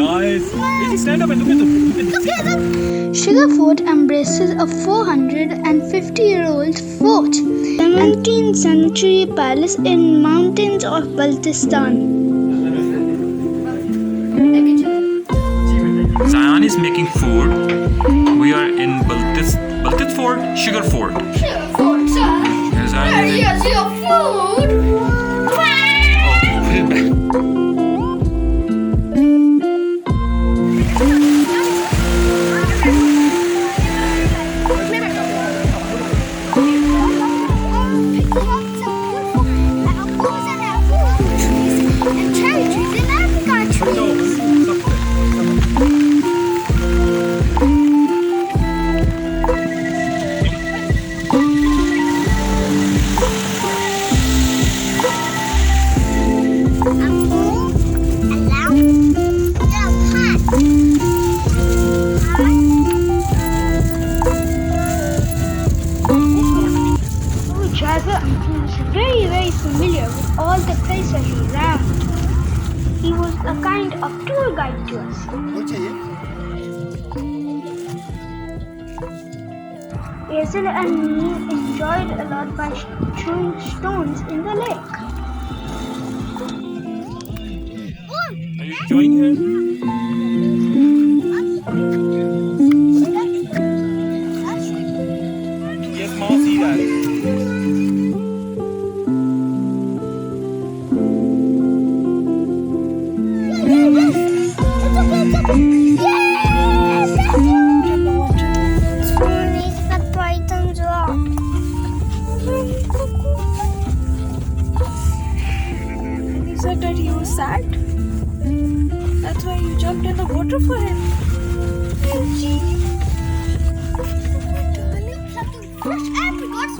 Guys, stand up and look at them. Shigar Fort embraces a 450-year-old fort, 17th century palace in mountains of Baltistan. Zayaan is making food. We are in Baltis Fort, Shigar Fort. Shigar Fort, sir. Yes, Here's your food. Okay, put it back. Very familiar with all the places he ran. He was a kind of tour guide to us. Ayzel and me enjoyed a lot by throwing stones in the lake. Are you enjoying it? Yes, Mama, see that. He said that he was sad. That's why you jumped in the water for him. Something fresh apricots